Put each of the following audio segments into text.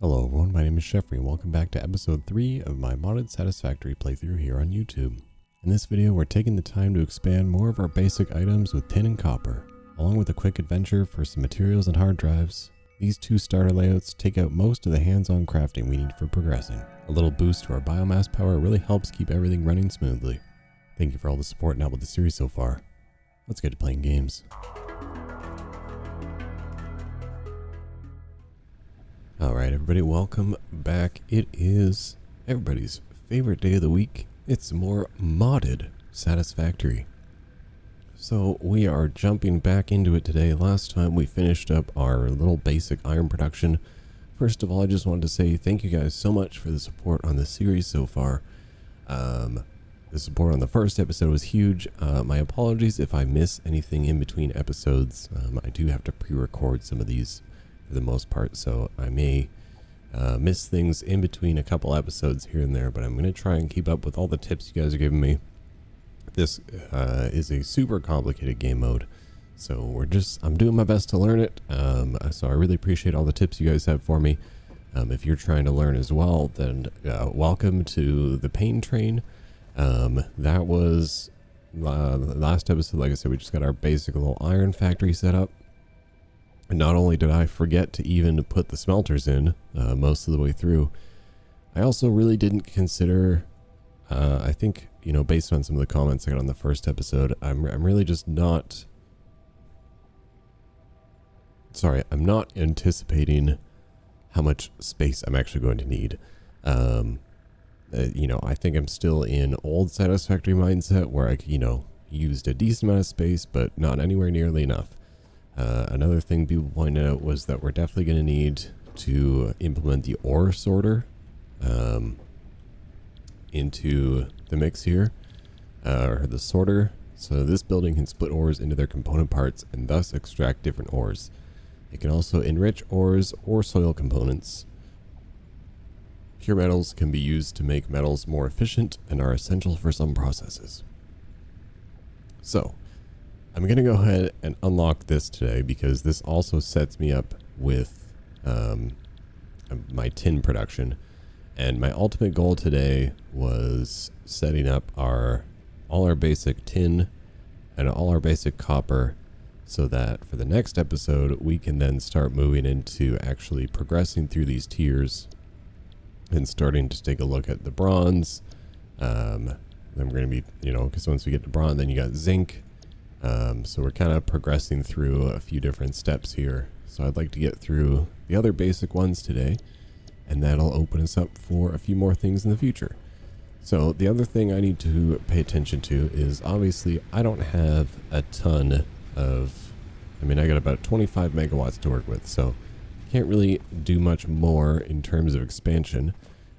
Hello everyone, my name is Jeffrey and welcome back to episode 3 of my modded Satisfactory playthrough here on YouTube. In this video we're taking the time to expand more of our basic items with tin and copper, along with a quick adventure for some materials and hard drives. These two starter layouts take out most of the hands-on crafting we need for progressing. A little boost to our biomass power really helps keep everything running smoothly. Thank you for all the support and help with the series so far. Let's get to playing games. Alright everybody, welcome back. It is everybody's favorite day of the week. It's more modded Satisfactory. So we are jumping back into it today. Last time we finished up our little basic iron production. First of all, I just wanted to say thank you guys so much for the support on the series so far. The support on the first episode was huge. My apologies if I miss anything in between episodes. I do have to pre-record some of these for the most part, so I may miss things in between a couple episodes here and there, but I'm going to try and keep up with all the tips you guys are giving me. This is a super complicated game mode, so I'm doing my best to learn it, so I really appreciate all the tips you guys have for me. If you're trying to learn as well, then welcome to the pain train. That was the last episode. Like I said, we just got our basic little iron factory set up. And not only did I forget to even put the smelters in most of the way through, I also really didn't consider, I think, you know, based on some of the comments I got on the first episode, I'm really just not, I'm not anticipating how much space I'm actually going to need. You know, I think I'm still in old Satisfactory mindset where I, you know, used a decent amount of space, but not anywhere nearly enough. Another thing people pointed out was that we're definitely going to need to implement the ore sorter into the mix here, or the sorter. So this building can split ores into their component parts and thus extract different ores. It can also enrich ores or soil components. Pure metals can be used to make metals more efficient and are essential for some processes. So I'm going to go ahead and unlock this today because this also sets me up with my tin production. And my ultimate goal today was setting up all our basic tin and all our basic copper so that for the next episode we can then start moving into actually progressing through these tiers and starting to take a look at the bronze. Then we're going to be, you know, because once we get to bronze, then you got zinc. So we're kind of progressing through a few different steps here. So I'd like to get through the other basic ones today, and that'll open us up for a few more things in the future. So the other thing I need to pay attention to is obviously I don't have a ton of, I got about 25 megawatts to work with, so can't really do much more in terms of expansion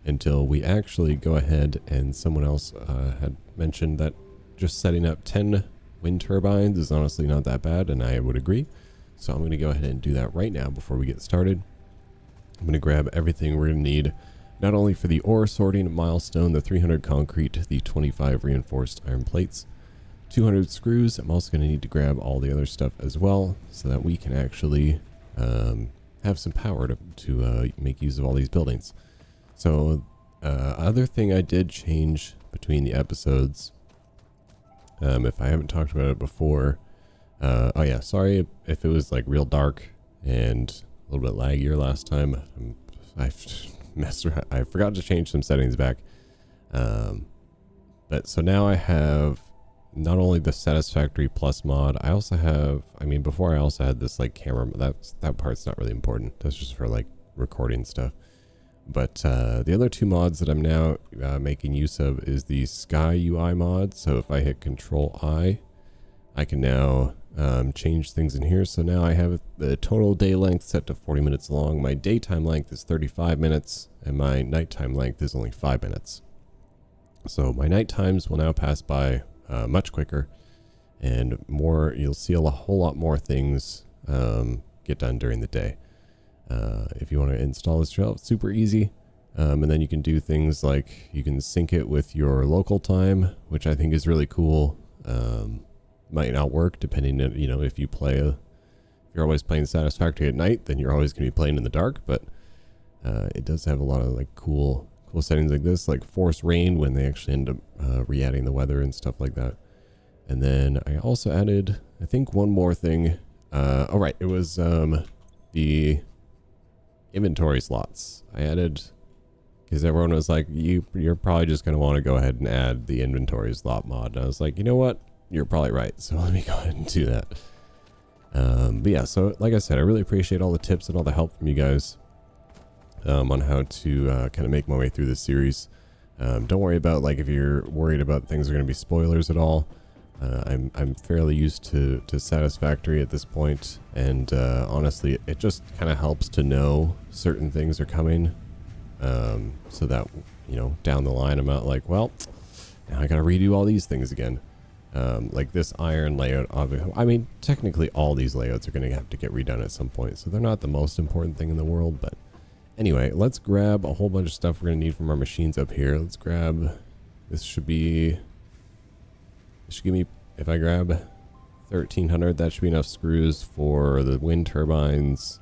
until we actually go ahead, and someone else had mentioned that just setting up 10 wind turbines is honestly not that bad, and I would agree. So I'm going to go ahead and do that right now before we get started. I'm going to grab everything we're going to need, not only for the ore sorting milestone, the 300 concrete, the 25 reinforced iron plates, 200 screws. I'm also going to need to grab all the other stuff as well so that we can actually have some power to make use of all these buildings. So other thing I did change between the episodes, if I haven't talked about it before, oh yeah, sorry if it was like real dark and a little bit laggier last time. I messed around. I forgot to change some settings back. But so now I have not only the Satisfactory Plus mod, I also have, before I also had this like camera, that part's not really important. That's just for like recording stuff. But the other two mods that I'm now making use of is the Sky UI mod. So if I hit Control I can now change things in here. So now I have the total day length set to 40 minutes long. My daytime length is 35 minutes and my nighttime length is only 5 minutes. So my night times will now pass by much quicker, and you'll see a whole lot more things get done during the day. If you want to install this trail, it's super easy. And then you can do things like you can sync it with your local time, which I think is really cool. Might not work depending on, you know, if you're always playing Satisfactory at night, then you're always going to be playing in the dark. But It does have a lot of like cool settings like this, like force rain when they actually end up re-adding the weather and stuff like that. And then I also added, I think, one more thing. Oh right, it was the inventory slots. I added, because everyone was like, you're probably just going to want to go ahead and add the inventory slot mod. And I was like, you know what? You're probably right. So let me go ahead and do that. But yeah, so like I said, I really appreciate all the tips and all the help from you guys on how to kind of make my way through this series. Don't worry about like if you're worried about things are going to be spoilers at all. I'm fairly used to Satisfactory at this point, and honestly, it just kind of helps to know certain things are coming, so that, you know, down the line I'm not like, well, now I gotta redo all these things again. Like this iron layout, I mean, technically all these layouts are going to have to get redone at some point, so they're not the most important thing in the world. But anyway, let's grab a whole bunch of stuff we're going to need from our machines up here. Let's grab, this should give me, if I grab 1300, that should be enough screws for the wind turbines,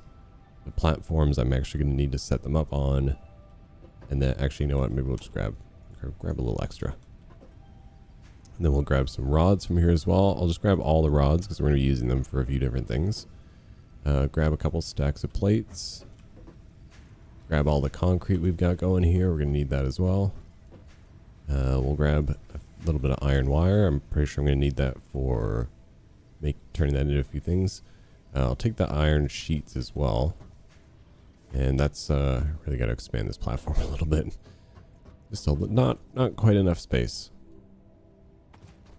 the platforms I'm actually going to need to set them up on. And then actually, you know what, maybe we'll just grab a little extra. And then we'll grab some rods from here as well. I'll just grab all the rods because we're going to be using them for a few different things. Grab a couple stacks of plates. Grab all the concrete we've got going here. We're going to need that as well. We'll grab a little bit of iron wire. I'm pretty sure I'm going to need that for turning that into a few things. I'll take the iron sheets as well. And that's really got to expand this platform a little bit. Just not quite enough space.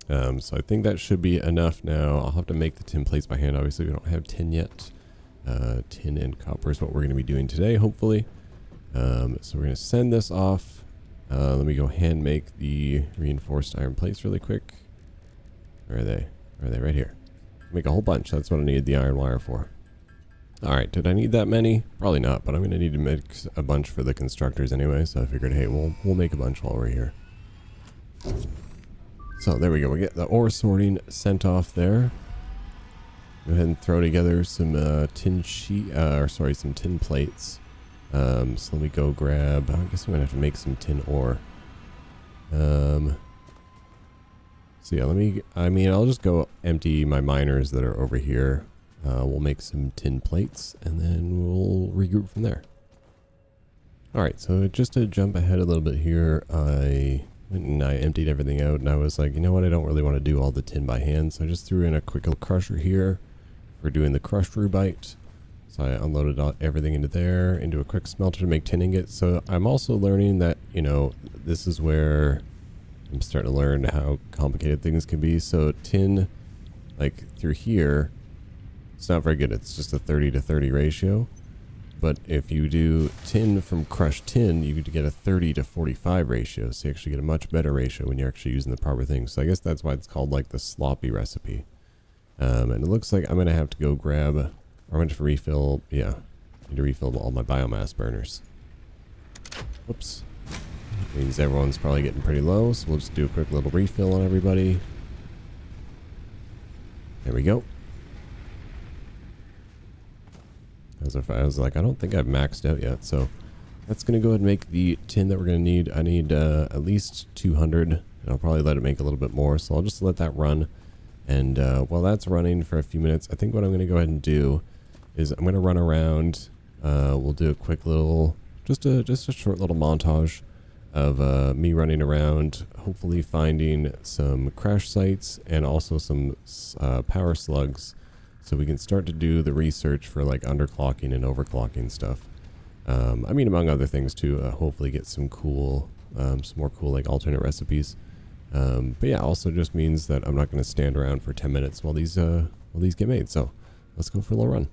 So I think that should be enough now. I'll have to make the tin plates by hand. Obviously, we don't have tin yet. Tin and copper is what we're going to be doing today, hopefully. So we're going to send this off. Let me go hand make the reinforced iron plates really quick. Where are they? Where are they? Right here. Make a whole bunch. That's what I needed the iron wire for. Alright, did I need that many? Probably not, but I'm going to need to make a bunch for the constructors anyway. So I figured, hey, we'll make a bunch while we're here. So there we go. We get the ore sorting sent off there. Go ahead and throw together some some tin plates. So let me go grab. I guess I'm gonna have to make some tin ore. So yeah, I'll just go empty my miners that are over here. We'll make some tin plates and then we'll regroup from there. All right. So just to jump ahead a little bit here, I emptied everything out and I was like, you know what, I don't really want to do all the tin by hand, so I just threw in a quick little crusher here for doing the crushed rubite. So I unloaded everything into there, into a quick smelter to make tin ingots. So I'm also learning that, you know, this is where I'm starting to learn how complicated things can be. So tin, like through here, it's not very good. It's just a 30-to-30 ratio. But if you do tin from crushed tin, you get a 30-to-45 ratio. So you actually get a much better ratio when you're actually using the proper things. So I guess that's why it's called like the sloppy recipe. And it looks like I'm going to have to go grab, or I'm going to refill, yeah, I need to refill all my biomass burners. Whoops. Means everyone's probably getting pretty low. So we'll just do a quick little refill on everybody. There we go. I was like, I don't think I've maxed out yet, so that's going to go ahead and make the tin that we're going to need. I need at least 200, and I'll probably let it make a little bit more, so I'll just let that run. And while that's running for a few minutes, I think what I'm going to go ahead and do is I'm going to run around. We'll do a quick little, just a short little montage of me running around, hopefully finding some crash sites and also some power slugs, so we can start to do the research for like underclocking and overclocking stuff. I mean, among other things too, hopefully get some more cool like alternate recipes. But yeah, also just means that I'm not going to stand around for 10 minutes while these get made. So let's go for a little run.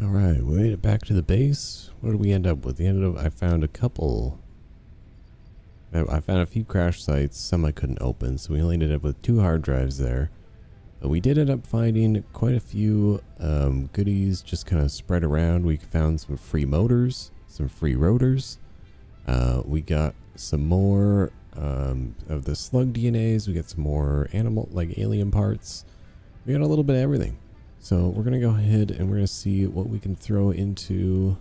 Alright, we made it back to the base. What did we end up with? I found a couple. I found a few crash sites, some I couldn't open, so we only ended up with 2 hard drives there. But we did end up finding quite a few goodies just kind of spread around. We found some free motors, some free rotors. We got some more of the slug DNAs. We got some more animal, like alien parts. We got a little bit of everything. So we're going to go ahead and we're going to see what we can throw into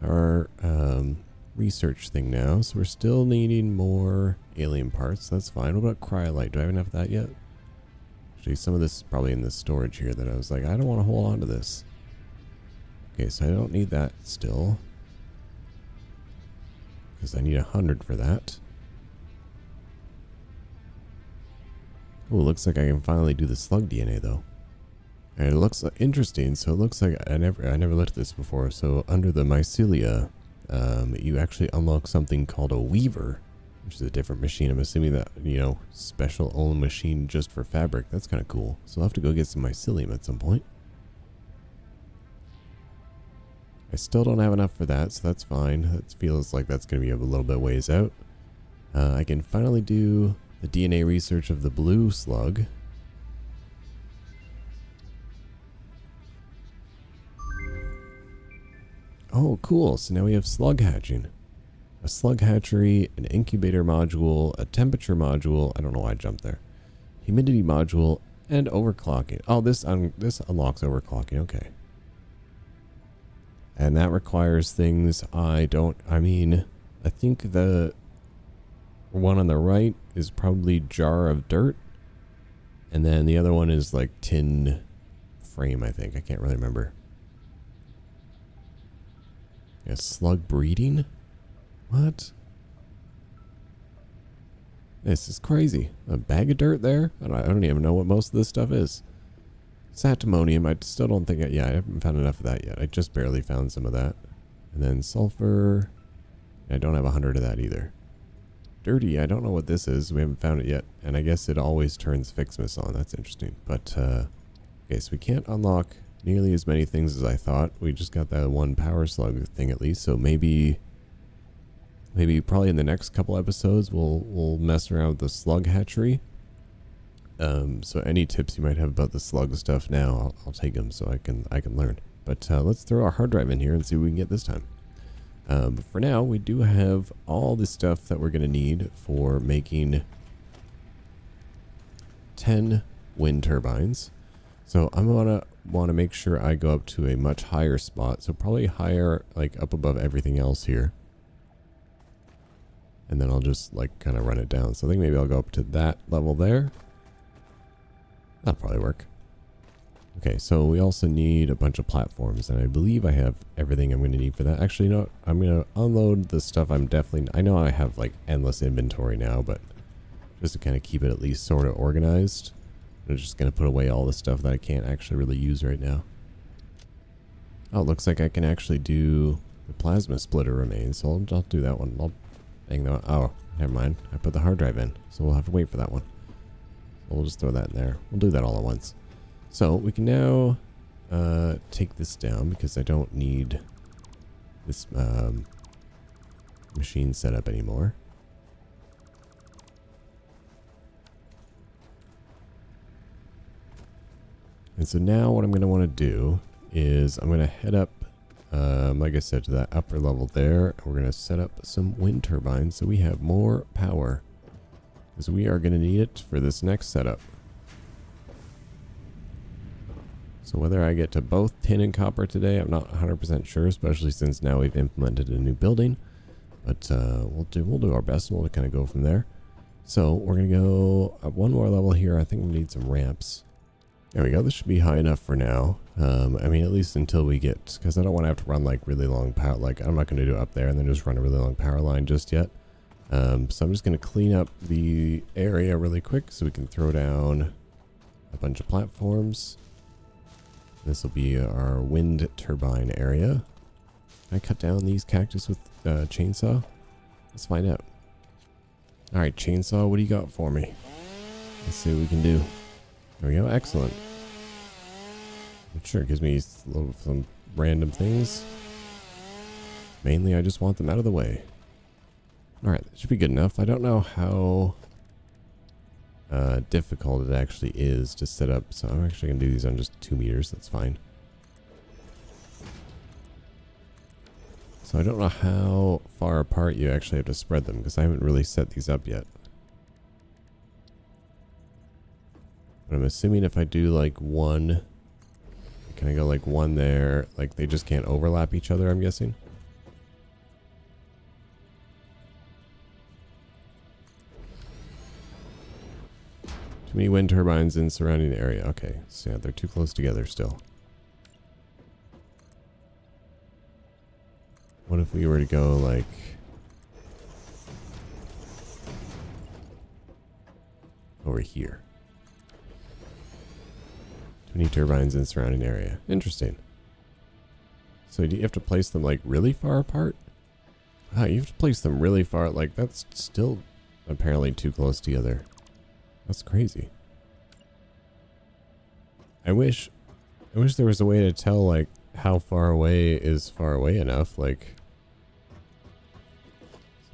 our research thing now. So we're still needing more alien parts. That's fine. What about cryolite? Do I have enough of that yet? Actually, some of this is probably in this storage here that I was like, I don't want to hold on to this. Okay, so I don't need that still, because I need 100 for that. Oh, looks like I can finally do the slug DNA though. And it looks interesting. So it looks like I never looked at this before. So under the mycelia, you actually unlock something called a weaver, which is a different machine. I'm assuming that, you know, special own machine just for fabric. That's kind of cool. So I'll have to go get some mycelium at some point. I still don't have enough for that, so that's fine. That feels like that's going to be a little bit ways out. I can finally do the DNA research of the blue slug. Oh, cool. So now we have slug hatching. A slug hatchery, an incubator module, a temperature module. I don't know why I jumped there. Humidity module, and overclocking. Oh, this unlocks overclocking. Okay. And that requires things I think the one on the right is probably jar of dirt. And then the other one is like tin frame, I think. I can't really remember. Yeah, slug breeding? What? This is crazy. A bag of dirt there? I don't even know what most of this stuff is. Satimonium, I still don't think... I haven't found enough of that yet. I just barely found some of that. And then sulfur. I don't have 100 of that either. Dirty, I don't know what this is. We haven't found it yet. And I guess it always turns Fixmus on. That's interesting. But, okay, so we can't unlock nearly as many things as I thought. We just got that one power slug thing at least. So maybe probably in the next couple episodes we'll mess around with the slug hatchery. So any tips you might have about the slug stuff now, I'll take them so I can learn. But let's throw our hard drive in here and see what we can get this time. But for now, we do have all the stuff that we're going to need for making 10 wind turbines. So I'm going to want to make sure I go up to a much higher spot. So probably higher, like up above everything else here. And then I'll just like kind of run it down. So I think maybe I'll go up to that level there. That'll probably work. Okay, so we also need a bunch of platforms, and I believe I have everything I'm going to need for that. Actually, you know what? I'm going to unload the stuff I know I have like endless inventory now, but just to kind of keep it at least sort of organized, I'm just going to put away all the stuff that I can't actually really use right now. Oh, it looks like I can actually do the plasma splitter remains, so I'll do that one. I'll bang that one. Oh, never mind. I put the hard drive in, so we'll have to wait for that one. We'll just throw that in there. We'll do that all at once. So we can now take this down because I don't need this machine set up anymore. And so now what I'm going to want to do is I'm going to head up, like I said, to that upper level there. We're going to set up some wind turbines so we have more power, because we are going to need it for this next setup. So whether I get to both tin and copper today, I'm not 100% sure, especially since now we've implemented a new building. But we'll do our best, and we'll kind of go from there. So we're going to go up one more level here. I think we need some ramps. There we go. This should be high enough for now. I mean, at least until we get, because I don't want to have to run like really long power. Like I'm not going to do it up there and then just run a really long power line just yet. So I'm just going to clean up the area really quick so we can throw down a bunch of platforms. This will be our wind turbine area. Can I cut down these cactus with chainsaw? Let's find out. All right, chainsaw, what do you got for me? Let's see what we can do. There we go. Excellent. Sure, it gives me some random things. Mainly, I just want them out of the way. Alright, that should be good enough. I don't know how difficult it actually is to set up, so I'm actually going to do these on just 2 meters. That's fine. So I don't know how far apart you actually have to spread them, because I haven't really set these up yet. But I'm assuming if I do like one, can I go like one there? Like they just can't overlap each other, I'm guessing. Too many wind turbines in surrounding area. Okay, so yeah, they're too close together still. What if we were to go like over here? Too many turbines in surrounding area. Interesting. So do you have to place them like really far apart? Wow, you have to place them really far. Like that's still apparently too close together. That's crazy. I wish there was a way to tell like how far away is far away enough. Like,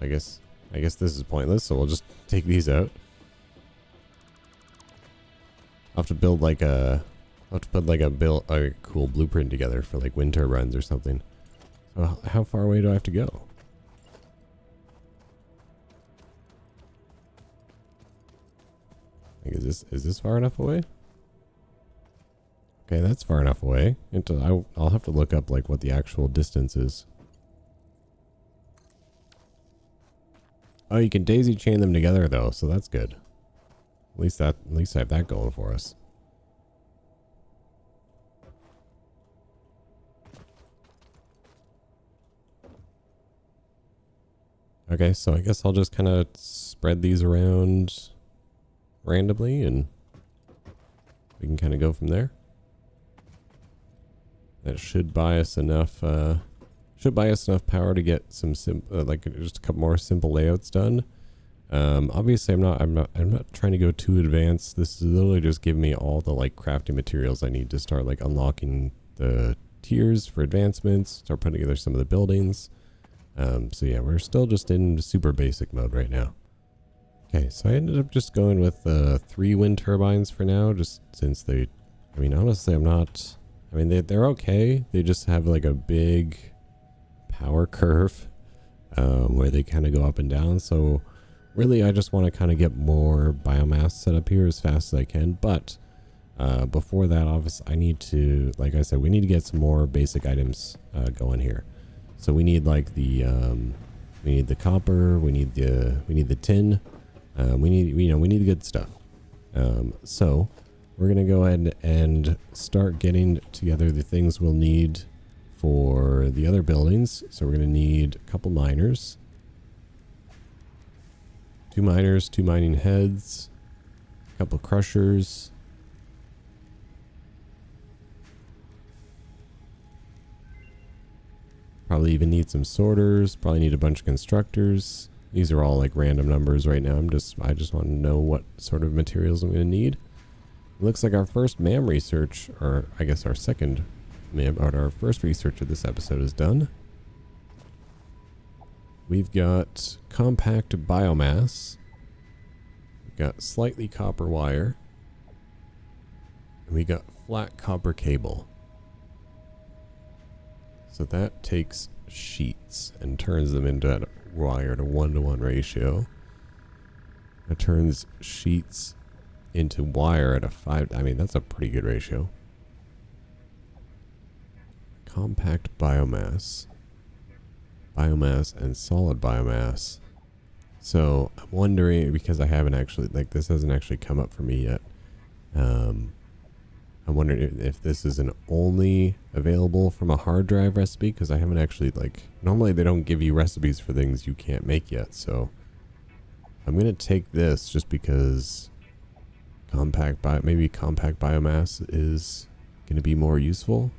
I guess this is pointless. So we'll just take these out. I'll have to build like a, a cool blueprint together for like wind turbines or something. So how far away do I have to go? Like, is this far enough away? Okay, that's far enough away. I'll have to look up like what the actual distance is. Oh, you can daisy chain them together though, so that's good. At least I have that going for us. Okay, so I guess I'll just kind of spread these around randomly and we can kind of go from there. That should buy us enough power to get some like just a couple more simple layouts done. Obviously I'm not trying to go too advanced. This is literally just giving me all the like crafting materials I need to start like unlocking the tiers for advancements, start putting together some of the buildings. So yeah, we're still just in super basic mode right now. Okay, so I ended up just going with 3 wind turbines for now, just since I mean, honestly, they're okay. They just have like a big power curve where they kind of go up and down. So really, I just want to kind of get more biomass set up here as fast as I can. But before that, obviously, I need to, like I said, we need to get some more basic items going here. So we need like the copper, we need the tin, we need the good stuff. So we're gonna go ahead and start getting together the things we'll need for the other buildings. So we're gonna need a couple miners, 2 miners, 2 mining heads, a couple crushers. Probably even need some sorters, probably need a bunch of constructors. These are all like random numbers right now. I just want to know what sort of materials I'm going to need. It looks like our first MAM research, or I guess our second MAM, or our first research of this episode is done. We've got compact biomass. We've got slightly copper wire. And we got flat copper cable. So that takes sheets and turns them into a wire to 1-to-1 ratio. It turns sheets into wire at a 5. I mean, that's a pretty good ratio. Compact biomass. Biomass and solid biomass. So I'm wondering, because I haven't actually, like, this hasn't actually come up for me yet. I'm wondering if this is an only available from a hard drive recipe, because I haven't actually, like, normally they don't give you recipes for things you can't make yet. So I'm going to take this just because maybe compact biomass is going to be more useful.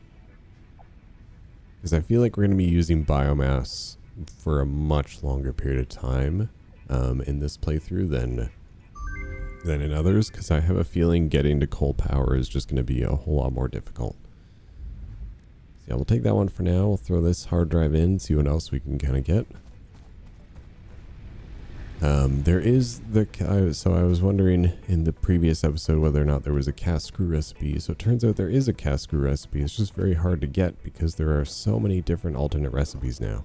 Because I feel like we're going to be using biomass for a much longer period of time in this playthrough than in others, because I have a feeling getting to coal power is just going to be a whole lot more difficult. Yeah, we'll take that one for now. We'll throw this hard drive in, see what else we can kind of get. There is so I was wondering in the previous episode whether or not there was a cast screw recipe. So it turns out there is a cast screw recipe. It's just very hard to get because there are so many different alternate recipes now.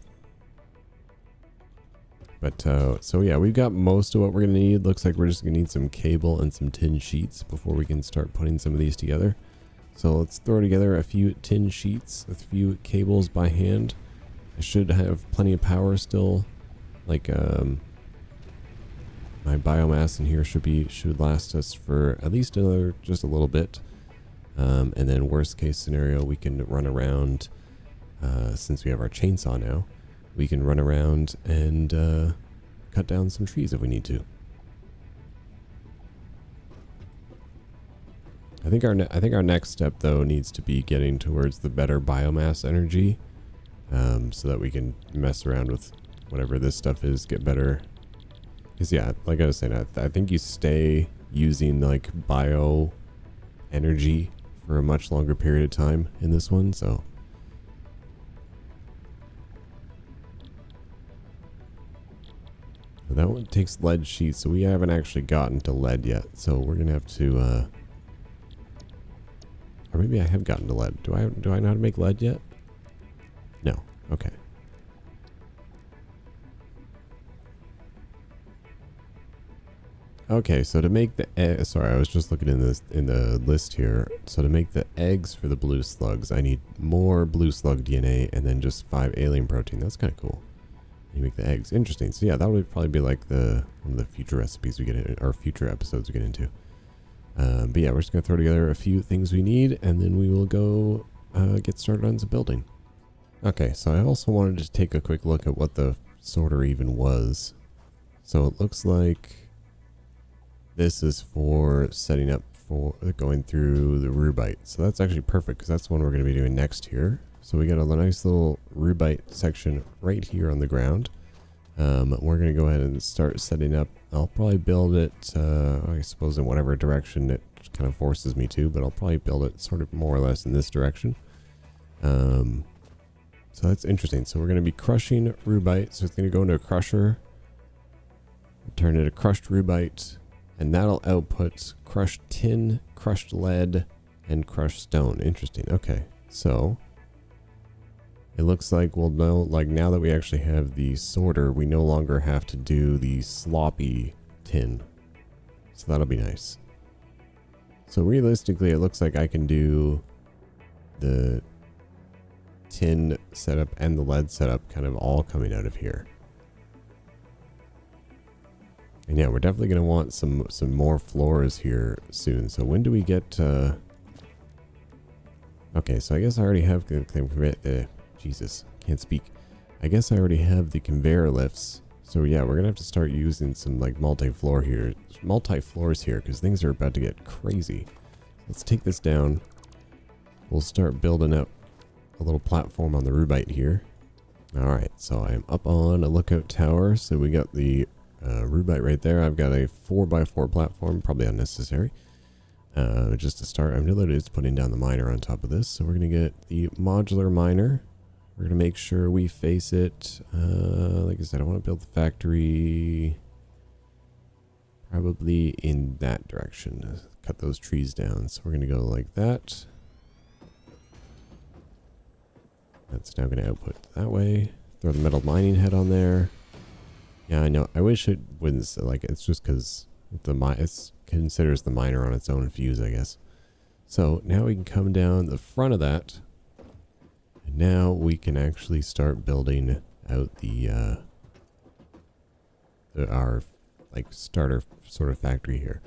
But so yeah, we've got most of what we're gonna need. Looks like we're just gonna need some cable and some tin sheets before we can start putting some of these together. So let's throw together a few tin sheets, a few cables by hand. I should have plenty of power still. Like my biomass in here should last us for at least another just a little bit. And then worst case scenario, we can run around since we have our chainsaw now. We can run around and cut down some trees if we need to. I think our next step though needs to be getting towards the better biomass energy, so that we can mess around with whatever this stuff is, get better. Because yeah, like I was saying, I think you stay using like bio energy for a much longer period of time in this one, so. That one takes lead sheets, so we haven't actually gotten to lead yet. So we're gonna have to, or maybe I have gotten to lead. Do I know how to make lead yet? No. Okay. Okay, so to make the sorry, I was just looking in the list here. So to make the eggs for the blue slugs, I need more blue slug DNA and then just 5 alien protein. That's kind of cool. You make the eggs. Interesting. So yeah, that would probably be like one of the future recipes we get in, or future episodes we get into. But yeah, we're just gonna throw together a few things we need, and then we will go get started on some building. Okay, so I also wanted to take a quick look at what the sorter even was. So it looks like this is for setting up for going through the rubite. So that's actually perfect because that's one we're going to be doing next here. So we got a nice little rubite section right here on the ground. We're going to go ahead and start setting up. I'll probably build it, I suppose, in whatever direction it kind of forces me to, but I'll probably build it sort of more or less in this direction. So that's interesting. So we're going to be crushing rubite. So it's going to go into a crusher, turn it to crushed rubite, and that'll output crushed tin, crushed lead, and crushed stone. Interesting. Okay. So it looks like we'll know, like now that we actually have the sorter, we no longer have to do the sloppy tin. So that'll be nice. So realistically, it looks like I can do the tin setup and the lead setup kind of all coming out of here. And yeah, we're definitely going to want some more floors here soon. So when do we get... Okay, so I guess I already have... Jesus, can't speak. I guess I already have the conveyor lifts. So yeah, we're going to have to start using some like multi-floors here, because things are about to get crazy. Let's take this down. We'll start building up a little platform on the rubite here. Alright, so I'm up on a lookout tower. So we got the rubite right there. I've got a 4x4 platform, probably unnecessary. Just to start, I'm literally just putting down the miner on top of this. So we're going to get the modular miner. We're going to make sure we face it. Like I said, I want to build the factory probably in that direction. Cut those trees down. So we're going to go like that. That's now going to output that way. Throw the metal mining head on there. Yeah, I know. I wish it wouldn't, like, it's just because it considers the miner on its own fuse, I guess. So now we can come down the front of that. And now we can actually start building out our like starter sort of factory here.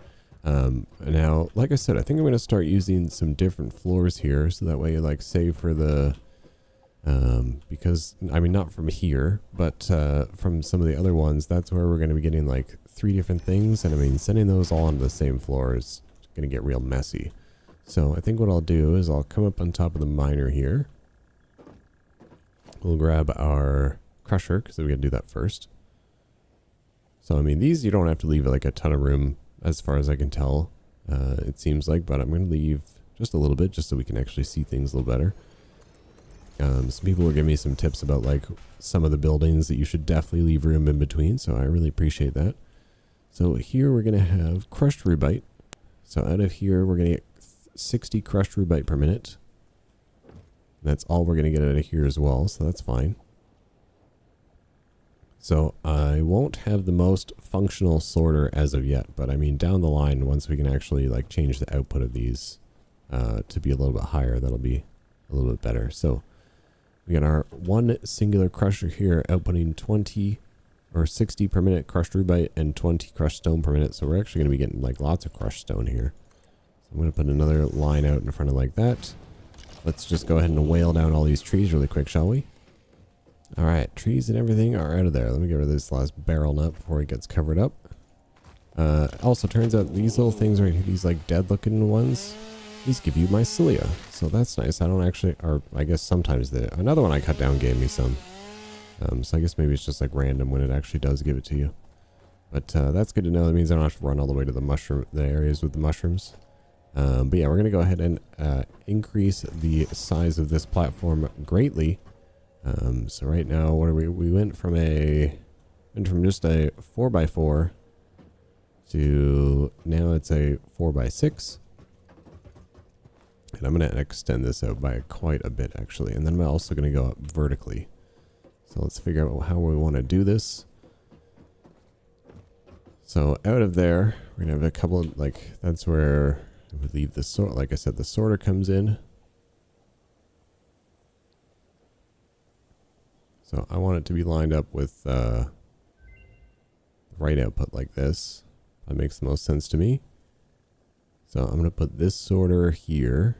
Now, like I said, I think I'm going to start using some different floors here. So that way, like, say for the... because I mean not from here, but from some of the other ones, that's where we're going to be getting like 3 different things, and I mean sending those all onto the same floor is going to get real messy. So I think what I'll do is I'll come up on top of the miner here. We'll grab our crusher because we got to do that first. So I mean these you don't have to leave like a ton of room as far as I can tell, it seems like, but I'm going to leave just a little bit just so we can actually see things a little better. Some people were giving me some tips about like some of the buildings that you should definitely leave room in between, so I really appreciate that. So here we're going to have crushed rubite. So out of here we're going to get 60 crushed rubite per minute. That's all we're going to get out of here as well, so that's fine. So I won't have the most functional sorter as of yet, but I mean down the line, once we can actually like change the output of these to be a little bit higher, that'll be a little bit better. So we got our one singular crusher here outputting 20 or 60 per minute crushed rubite and 20 crushed stone per minute. So we're actually going to be getting like lots of crushed stone here. So I'm going to put another line out in front of like that. Let's just go ahead and whale down all these trees really quick, shall we? All right, trees and everything are out of there. Let me get rid of this last barrel nut before it gets covered up. Also turns out these little things right here, these like dead looking ones, these give you mycelia. So that's nice. I don't actually, or I guess sometimes another one I cut down gave me some. So I guess maybe it's just like random when it actually does give it to you. But that's good to know. That means I don't have to run all the way to the areas with the mushrooms. But yeah, we're going to go ahead and increase the size of this platform greatly. So right now, what are we went from just a 4x4 to now it's a 4x6. And I'm going to extend this out by quite a bit actually. And then I'm also going to go up vertically. So let's figure out how we want to do this. So out of there, we're going to have a couple of, like, that's where we leave the sort. Like I said, the sorter comes in. So I want it to be lined up with the right output like this. That makes the most sense to me. So I'm going to put this sorter here.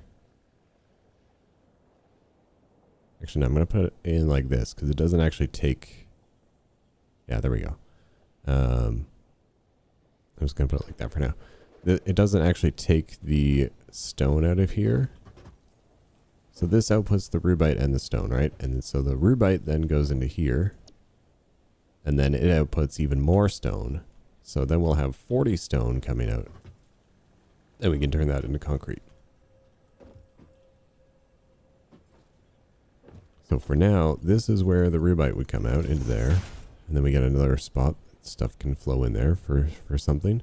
Actually, no, I'm going to put it in like this because it doesn't actually take... Yeah, there we go. I'm just going to put it like that for now. It doesn't actually take the stone out of here. So this outputs the rubite and the stone, right? And so the rubite then goes into here. And then it outputs even more stone. So then we'll have 40 stone coming out. And we can turn that into concrete. So for now, this is where the rubite would come out into there. And then we get another spot. Stuff can flow in there for something.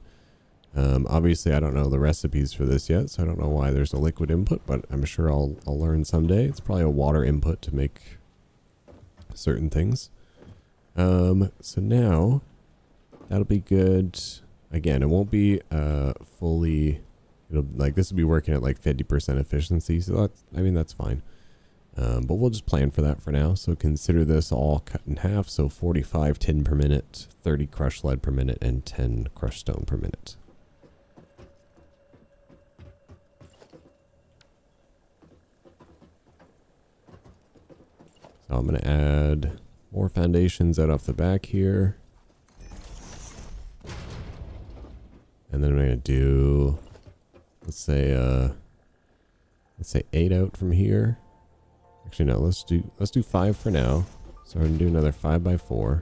Obviously, I don't know the recipes for this yet, so I don't know why there's a liquid input, but I'm sure I'll learn someday. It's probably a water input to make certain things. So now, that'll be good. Again, it won't be fully... like this will be working at like 50% efficiency, so that's fine. But we'll just plan for that for now. So consider this all cut in half. So 45 tin per minute, 30 crushed lead per minute, and 10 crushed stone per minute. So I'm going to add more foundations out off the back here. And then I'm going to do, let's say 8 out from here. Actually, no, let's do 5 for now. So we're going to do another 5x4.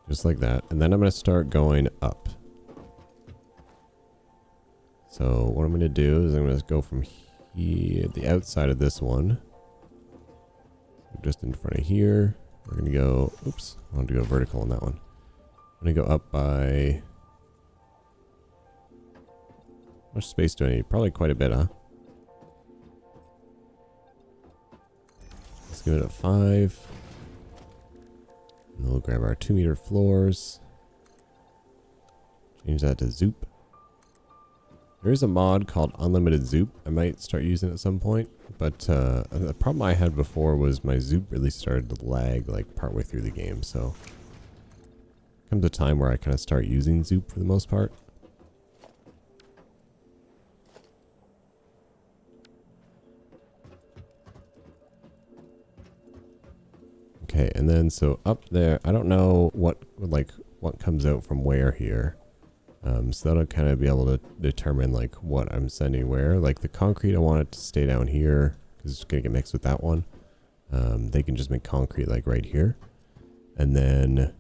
Just like that. And then I'm going to start going up. So what I'm going to do is I'm going to go from here, the outside of this one. Just in front of here. We're going to go, oops, I want to go vertical on that one. I'm going to go up by, how much space do I need? Probably quite a bit, huh? Let's give it a 5. And we'll grab our 2-meter floors. Change that to zoop. There is a mod called Unlimited Zoop. I might start using it at some point. But the problem I had before was my zoop really started to lag like partway through the game. So comes a time where I kind of start using zoop for the most part. Okay, and then so up there, I don't know what comes out from where here. So that'll kind of be able to determine like what I'm sending where. Like the concrete, I want it to stay down here because it's going to get mixed with that one. They can just make concrete like right here. And then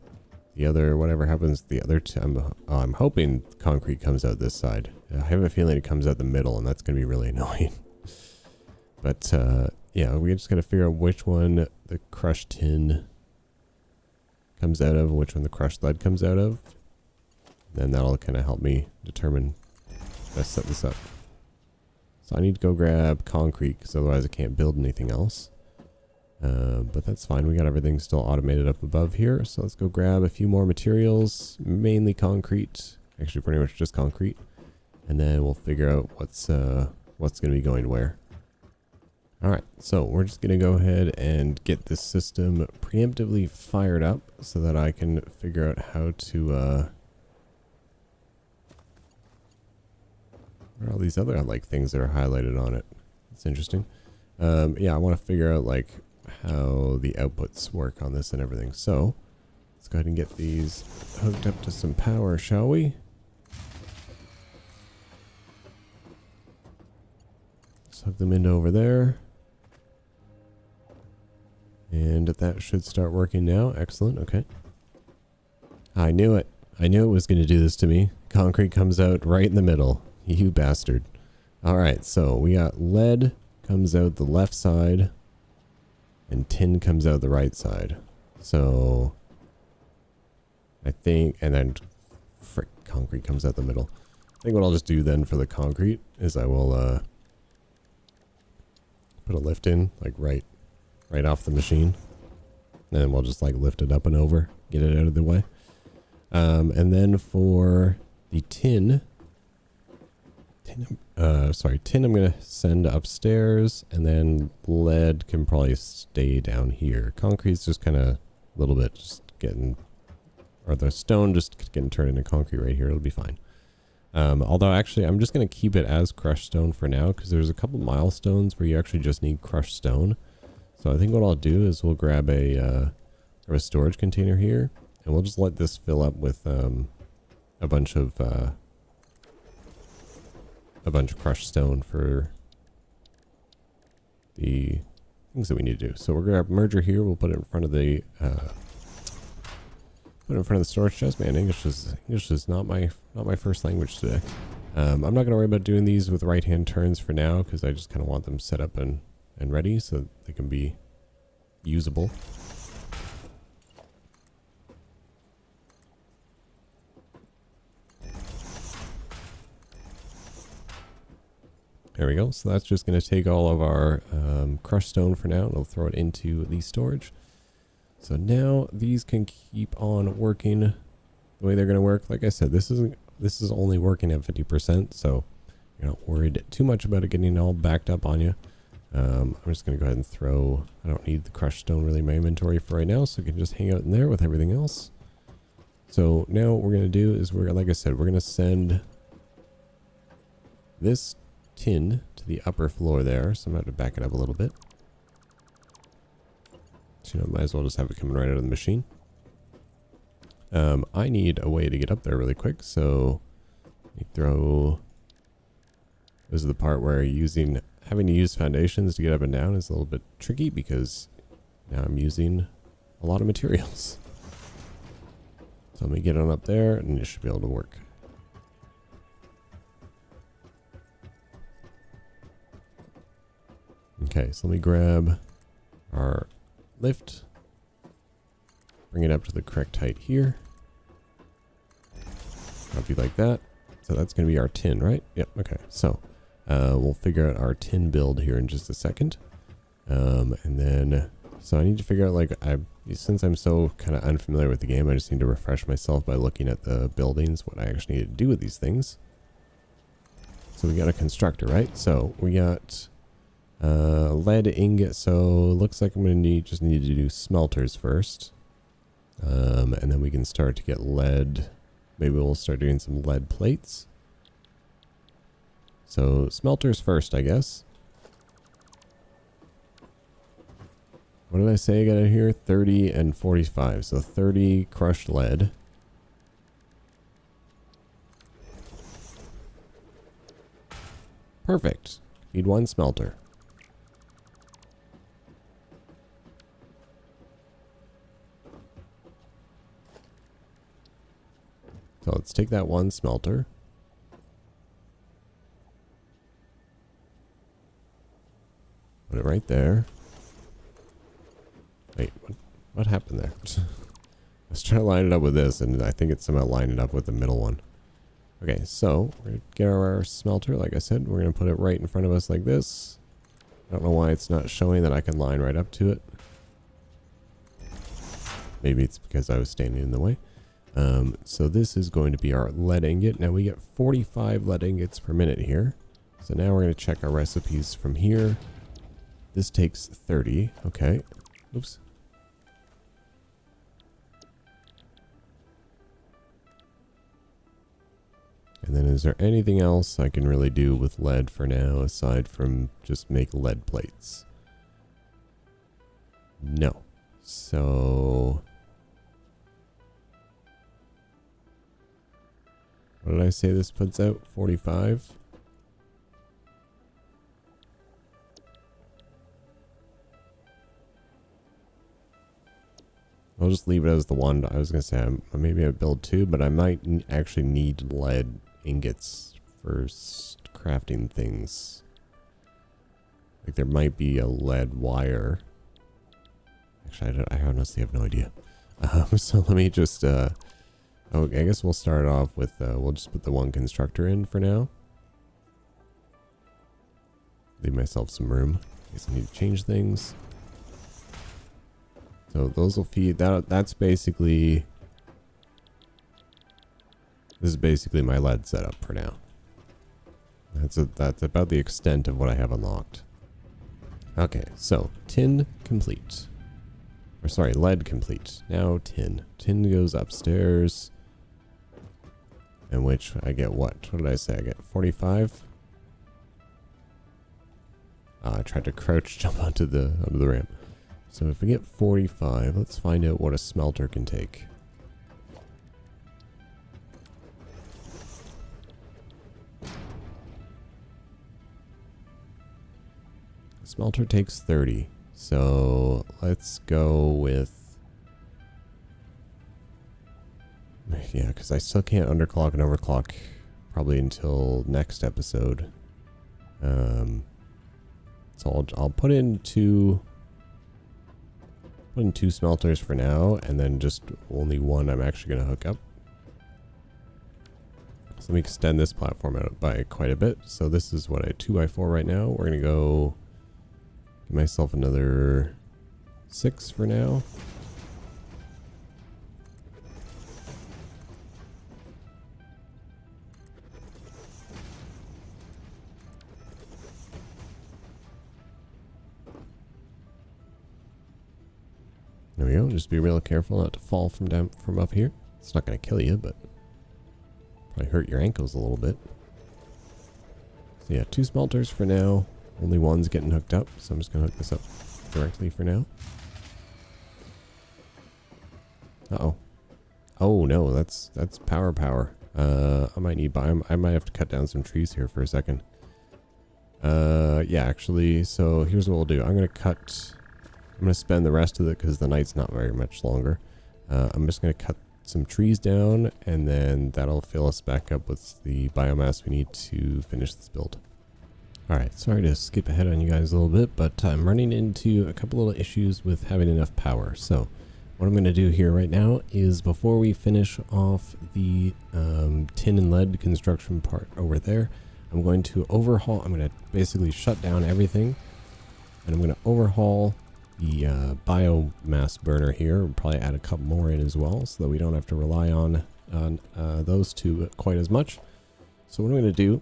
the other, whatever happens to the other two, I'm hoping concrete comes out this side. I have a feeling it comes out the middle, and that's going to be really annoying. But, yeah, we just got to figure out which one the crushed tin comes out of, which one the crushed lead comes out of. Then that'll kind of help me determine how to set this up. So I need to go grab concrete, because otherwise I can't build anything else. But that's fine. We got everything still automated up above here. So let's go grab a few more materials, mainly concrete. Actually, pretty much just concrete. And then we'll figure out what's going to be going where. All right, so we're just going to go ahead and get this system preemptively fired up so that I can figure out how to... where are all these other like things that are highlighted on it? It's interesting. Yeah, I want to figure out like how the outputs work on this and everything. So let's go ahead and get these hooked up to some power, shall we? Let's hook them into over there. And that should start working now. Excellent. Okay. I knew it. I knew it was going to do this to me. Concrete comes out right in the middle. You bastard. All right. So we got lead comes out the left side and tin comes out the right side. So I think, and then frick, concrete comes out the middle. I think what I'll just do then for the concrete is I will put a lift in like right off the machine, and then we'll just like lift it up and over, get it out of the way. And then for the tin I'm gonna send upstairs, and then lead can probably stay down here. Concrete's just kind of a little bit just getting, or the stone just getting turned into concrete right here. It'll be fine. Although actually I'm just gonna keep it as crushed stone for now, because there's a couple milestones where you actually just need crushed stone. So I think what I'll do is we'll grab a storage container here, and we'll just let this fill up with a bunch of crushed stone for the things that we need to do. So we're gonna grab merger here. We'll put it in front of the storage chest. Man, English is not my first language today. I'm not gonna worry about doing these with right hand turns for now, because I just kind of want them set up and ready so that they can be usable. There we go. So that's just going to take all of our crushed stone for now, and we'll throw it into the storage. So now these can keep on working the way they're going to work. Like I said, this is only working at 50%, so you're not worried too much about it getting all backed up on you. I'm just going to go ahead and throw... I don't need the crushed stone really in my inventory for right now, so it can just hang out in there with everything else. So now what we're going to do is, like I said, we're going to send this tin to the upper floor there. So I'm going to have to back it up a little bit. So, might as well just have it coming right out of the machine. I need a way to get up there really quick, so let me throw... This is the part where having to use foundations to get up and down is a little bit tricky, because now I'm using a lot of materials. So let me get on up there, and it should be able to work. Okay, so let me grab our lift, bring it up to the correct height here. That'll be like that. So that's going to be our tin, right? Yep, okay. So we'll figure out our tin build here in just a second. And then, so I need to figure out, like, since I'm so kind of unfamiliar with the game, I just need to refresh myself by looking at the buildings, what I actually need to do with these things. So we got a constructor, right? So we got lead ingot. So looks like I'm going to just need to do smelters first. And then we can start to get lead. Maybe we'll start doing some lead plates. So smelters first, I guess. What did I say I got in here? 30 and 45. So 30 crushed lead. Perfect. Need one smelter. let's take that one smelter. Put it right there. Wait, what happened there? I was trying to line it up with this, and I think it's somehow lined it up with the middle one. Okay, so we're going to get our smelter. Like I said, we're going to put it right in front of us like this. I don't know why it's not showing that I can line right up to it. Maybe it's because I was standing in the way. So this is going to be our lead ingot. Now we get 45 lead ingots per minute here. So now we're going to check our recipes from here. This takes 30. Okay. Oops. And then is there anything else I can really do with lead for now aside from just make lead plates? No. So what did I say this puts out? 45? I'll just leave it as the one. I was going to say maybe I build two, but I might actually need lead ingots for crafting things. Like there might be a lead wire. Actually, I honestly have no idea. So let me just, oh, I guess we'll start off with, we'll just put the one constructor in for now. Leave myself some room in case I need to change things. So those will feed, that's basically, this is basically my lead setup for now. That's about the extent of what I have unlocked. Okay, so tin complete. Or sorry, lead complete. Now tin. Tin goes upstairs. In which I get what? What did I say? I get 45? I tried to crouch jump onto the ramp. So if we get 45, let's find out what a smelter can take. The smelter takes 30. So let's go with... Yeah, because I still can't underclock and overclock probably until next episode. So I'll put in two smelters for now, and then just only one I'm actually going to hook up. So let me extend this platform out by quite a bit. So this is what, a 2x4 right now. We're going to go give myself another 6 for now. There we go. Just be real careful not to fall from up here. It's not going to kill you, but probably hurt your ankles a little bit. So yeah, 2 smelters for now. Only one's getting hooked up, so I'm just going to hook this up directly for now. Uh-oh. Oh no, that's power. I might need I might have to cut down some trees here for a second. Yeah, actually, so here's what we'll do. I'm going to spend the rest of it because the night's not very much longer. I'm just going to cut some trees down, and then that'll fill us back up with the biomass we need to finish this build. Alright, sorry to skip ahead on you guys a little bit, but I'm running into a couple little issues with having enough power. So what I'm going to do here right now is, before we finish off the tin and lead construction part over there, I'm going to overhaul. I'm going to basically shut down everything, and I'm going to overhaul the biomass burner here. We'll probably add a couple more in as well, so that we don't have to rely on those two quite as much. So what I'm going to do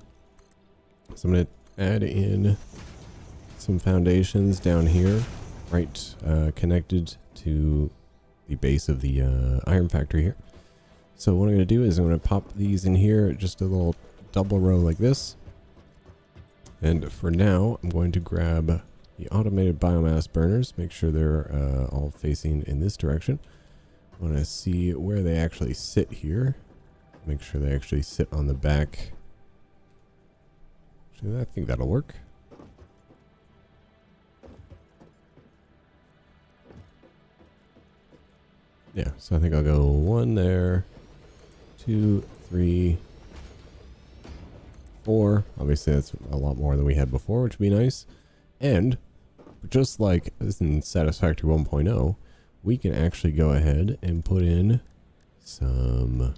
is I'm going to add in some foundations down here, right connected to the base of the iron factory here. So what I'm going to do is I'm going to pop these in here, just a little double row like this. And for now, I'm going to grab the automated biomass burners, make sure they're all facing in this direction. I want to see where they actually sit here. Make sure they actually sit on the back. Actually, I think that'll work. Yeah, so I think I'll go 1 there, 2, 3, 4. Obviously, that's a lot more than we had before, which would be nice. And just like in Satisfactory 1.0, we can actually go ahead and put in some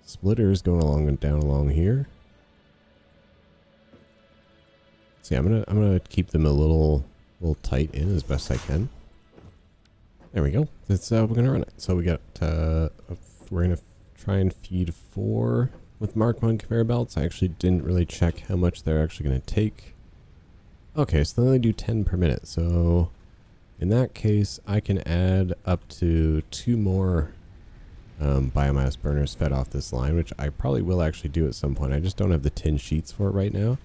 splitters going along and down along here. See, I'm gonna keep them a little tight in as best I can. There we go. That's we're gonna run it. So we got we're gonna try and feed 4 with Mark 1 conveyor belts. I actually didn't really check how much they're actually gonna take. Okay, so they only do 10 per minute. So in that case, I can add up to 2 more biomass burners fed off this line, which I probably will actually do at some point. I just don't have the tin sheets for it right now.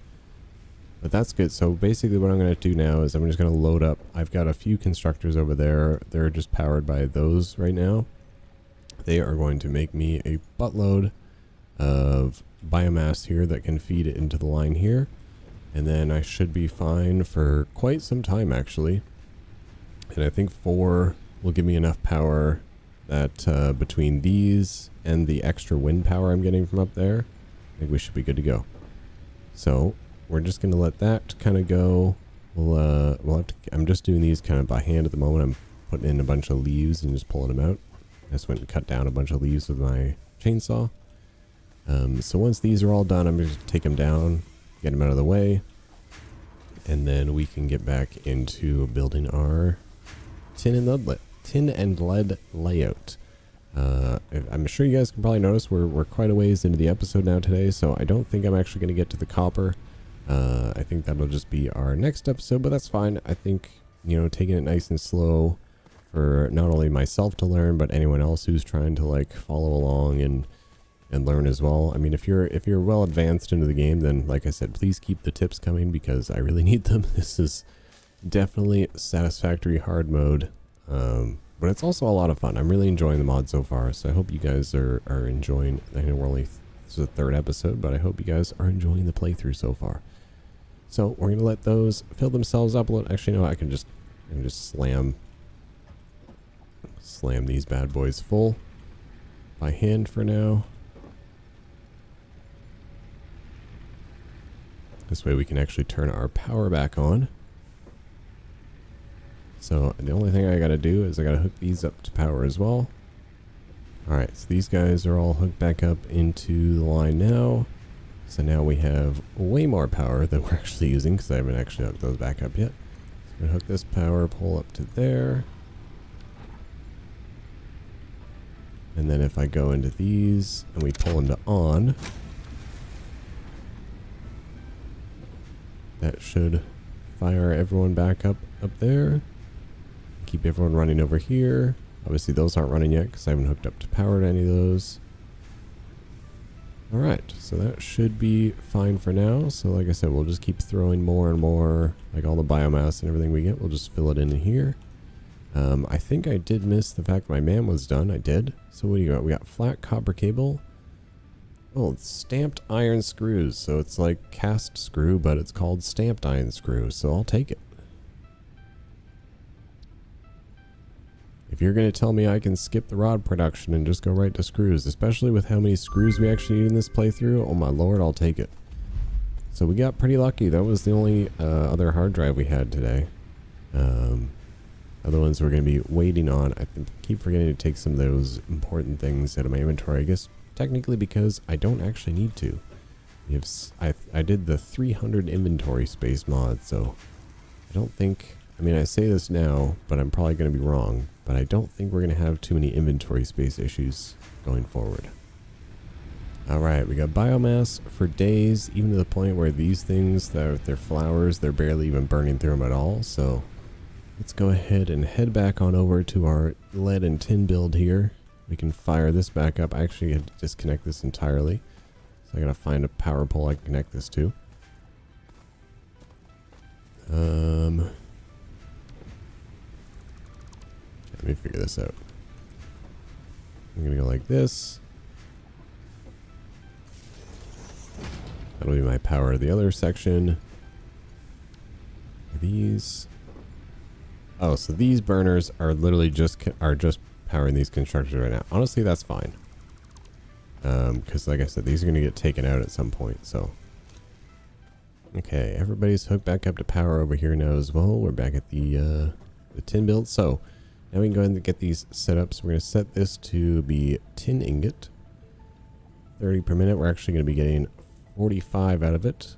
But that's good. So basically what I'm going to do now is I'm just going to load up. I've got a few constructors over there. They're just powered by those right now. They are going to make me a buttload of biomass here that can feed it into the line here. And then I should be fine for quite some time actually. And I think 4 will give me enough power that between these and the extra wind power I'm getting from up there, I think we should be good to go. So we're just going to let that kind of go. We'll have to, I'm just doing these kind of by hand at the moment. I'm putting in a bunch of leaves and just pulling them out. I just went and cut down a bunch of leaves with my chainsaw. So once these are all done, I'm just take them down, get them out of the way, and then we can get back into building our tin and lead layout. I'm sure you guys can probably notice we're quite a ways into the episode now today, so I don't think I'm actually going to get to the copper. I think that'll just be our next episode, but that's fine. I think, you know, taking it nice and slow for not only myself to learn, but anyone else who's trying to like follow along and learn as well. I mean, if you're well advanced into the game, then like I said, please keep the tips coming because I really need them. This is definitely satisfactory hard mode, but it's also a lot of fun. I'm really enjoying the mod so far, so I hope you guys are enjoying. I know we're only, this is the 3rd episode, but I hope you guys are enjoying the playthrough so far. So we're gonna let those fill themselves up a little. Actually, no, I can just slam these bad boys full by hand for now. This way we can actually turn our power back on. So the only thing I gotta do is I gotta hook these up to power as well. Alright, so these guys are all hooked back up into the line now. So now we have way more power than we're actually using because I haven't actually hooked those back up yet. So I'm gonna hook this power pole up to there. And then if I go into these and we pull into on, that should fire everyone back up there. Keep everyone running over here. Obviously those aren't running yet because I haven't hooked up to power to any of those. Alright, so that should be fine for now. So like I said, we'll just keep throwing more and more, like all the biomass and everything we get, we'll just fill it in here. I think I did miss the fact my man was done. I did. So what do you got? We got flat copper cable. Oh, it's stamped iron screws. So it's like cast screw, but it's called stamped iron screw. So I'll take it. If you're going to tell me I can skip the rod production and just go right to screws, especially with how many screws we actually need in this playthrough, oh my lord, I'll take it. So we got pretty lucky. That was the only other hard drive we had today. Other ones we're going to be waiting on. I keep forgetting to take some of those important things out of my inventory. I guess technically because I don't actually need to. I did the 300 inventory space mod, so I don't think... I mean, I say this now, but I'm probably going to be wrong. But I don't think we're going to have too many inventory space issues going forward. Alright, we got biomass for days, even to the point where these things, they're flowers, they're barely even burning through them at all. So let's go ahead and head back on over to our lead and tin build here. We can fire this back up. I actually had to disconnect this entirely. So I got to find a power pole I can connect this to. Let me figure this out. I'm gonna go like this. That'll be my power to the other section. These. Oh, so these burners are literally just powering these constructors right now. Honestly, that's fine. Because like I said, these are going to get taken out at some point. So, okay, everybody's hooked back up to power over here now as well. We're back at the tin build. So now we can go ahead and get these set up. So we're going to set this to be tin ingot. 30 per minute. We're actually going to be getting 45 out of it.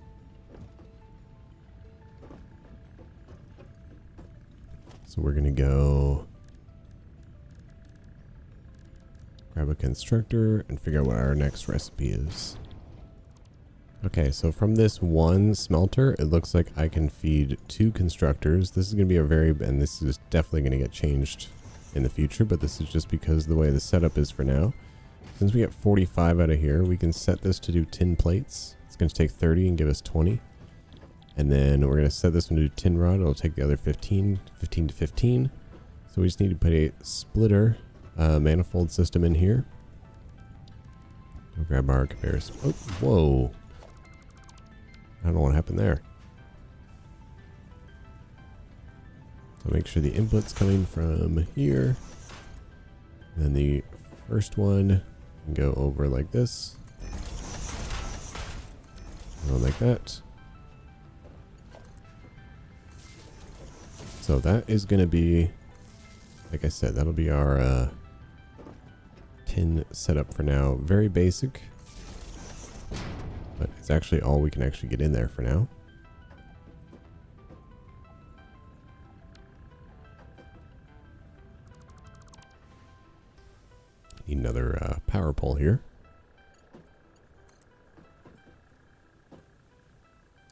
So we're going to go grab a constructor and figure out what our next recipe is. Okay, so from this one smelter, it looks like I can feed 2 constructors. This is going to be a very, and this is definitely going to get changed in the future, but this is just because of the way the setup is for now. Since we get 45 out of here, we can set this to do tin plates. It's going to take 30 and give us 20. And then we're going to set this one to do tin rod. It'll take the other 15 to 15. So we just need to put a splitter manifold system in here. We'll grab our conveyors. Oh, whoa. I don't know what happened there. So make sure the input's coming from here. And then the first one can go over like this. Go like that. So that is going to be, like I said, that'll be our tin setup for now. Very basic, but it's actually all we can actually get in there for now. Need another power pole here.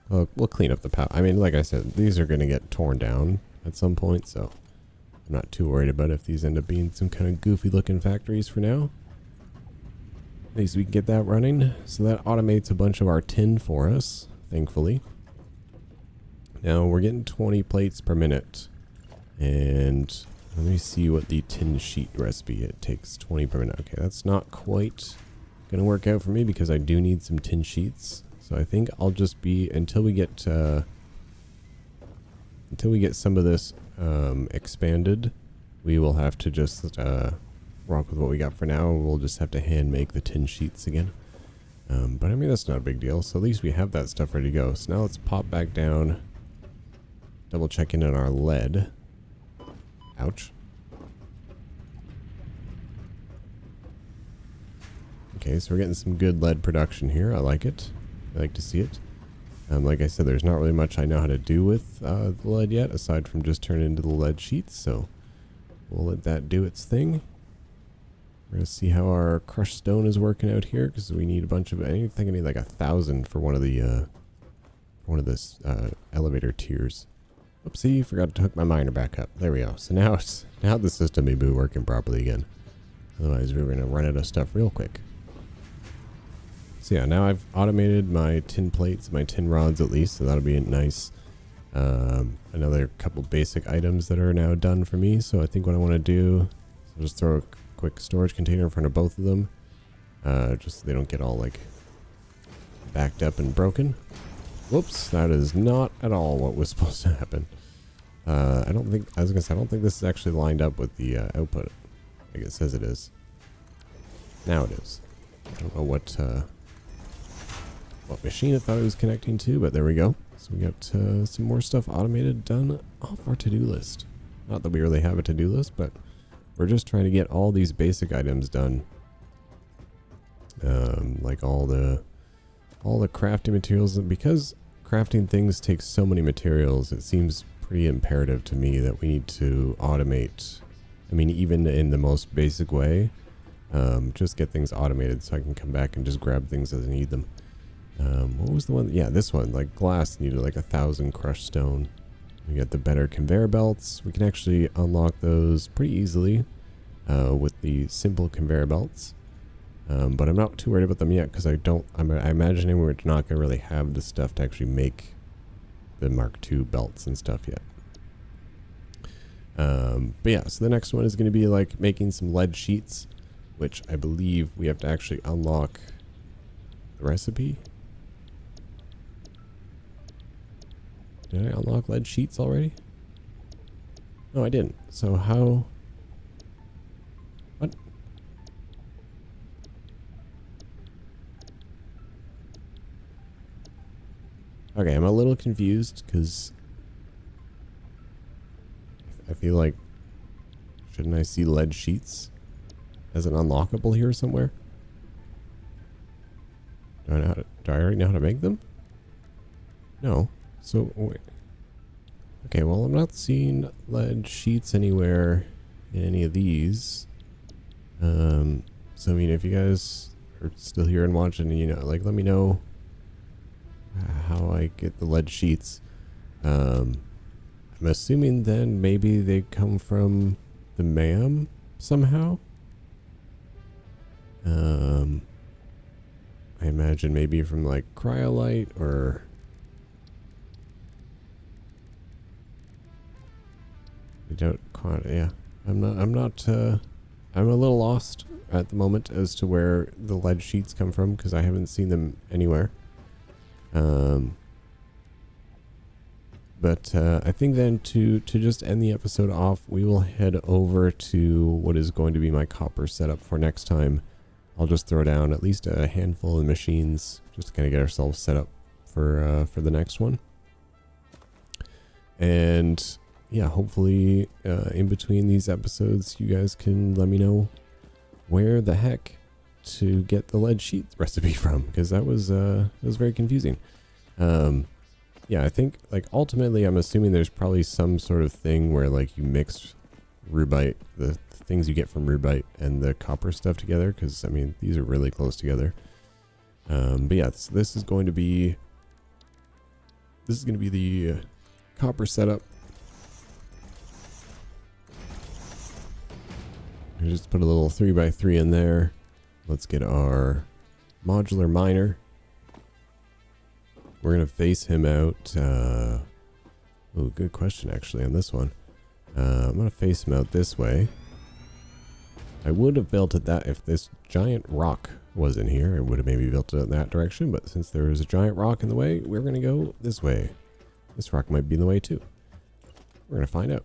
We'll clean up the power. I mean, like I said, these are going to get torn down at some point, so I'm not too worried about if these end up being some kind of goofy looking factories for now. At least we can get that running. So that automates a bunch of our tin for us, thankfully. Now we're getting 20 plates per minute. And let me see what the tin sheet recipe, it takes 20 per minute. Okay, that's not quite going to work out for me because I do need some tin sheets. So I think I'll just be, until we get some of this expanded, we will have to just rock with what we got for now. We'll just have to hand make the tin sheets again. But I mean, that's not a big deal. So at least we have that stuff ready to go. So now let's pop back down, double check in on our lead. Ouch. Okay, so we're getting some good lead production here. I like it. I like to see it. Like I said, there's not really much I know how to do with the lead yet, aside from just turn it into the lead sheets. So we'll let that do its thing. We're gonna see how our crushed stone is working out here, because we need a bunch of. I think I need like 1,000 for one of the elevator tiers. Oopsie, forgot to hook my miner back up. There we go. So now the system may be working properly again. Otherwise, we're gonna run out of stuff real quick. So yeah, now I've automated my tin plates, my tin rods at least, so that'll be nice. Another couple basic items that are now done for me. So I think what I want to do is I'll just throw a quick storage container in front of both of them, just so they don't get all like backed up and broken. Whoops, that is not at all what was supposed to happen. I was gonna say, I don't think this is actually lined up with the output. Like it says it is. Now it is. I don't know what machine I thought it was connecting to, but there we go. So we got some more stuff automated done off our to-do list. Not that we really have a to-do list, but we're just trying to get all these basic items done. Like all the crafting materials, and because crafting things takes so many materials, it seems pretty imperative to me that we need to automate. I mean, even in the most basic way, just get things automated so I can come back and just grab things as I need them. What was the one? Yeah, this one, like glass needed like 1,000 crushed stone. We got the better conveyor belts. We can actually unlock those pretty easily with the simple conveyor belts. But I'm not too worried about them yet because I'm imagining we're not going to really have the stuff to actually make the Mark II belts and stuff yet. But yeah, so the next one is going to be like making some lead sheets, which I believe we have to actually unlock the recipe. Did I unlock lead sheets already? No, I didn't. So how? What? Okay, I'm a little confused because I feel like, shouldn't I see lead sheets as an unlockable here somewhere? Do I already know how to make them? No. So, wait. Okay, well, I'm not seeing lead sheets anywhere in any of these. So I mean, if you guys are still here and watching, you know, like, let me know how I get the lead sheets. I'm assuming then maybe they come from the MAM somehow. I imagine maybe from like cryolite or I don't quite, yeah. I'm a little lost at the moment as to where the lead sheets come from because I haven't seen them anywhere. But I think then to just end the episode off, we will head over to what is going to be my copper setup for next time. I'll just throw down at least a handful of machines just to kind of get ourselves set up for the next one. And yeah, hopefully in between these episodes, you guys can let me know where the heck to get the lead sheet recipe from, because that was very confusing. Yeah, I think like ultimately I'm assuming there's probably some sort of thing where like you mix rubite, the things you get from rubite and the copper stuff together, because I mean these are really close together. But yeah, this is going to be the copper setup. I just put a little 3x3 in there. Let's get our modular miner. We're going to face him out. Oh, good question actually on this one. I'm going to face him out this way. I would have built it that if this giant rock was in here, I would have maybe built it in that direction. But since there is a giant rock in the way, we're going to go this way. This rock might be in the way too. We're going to find out.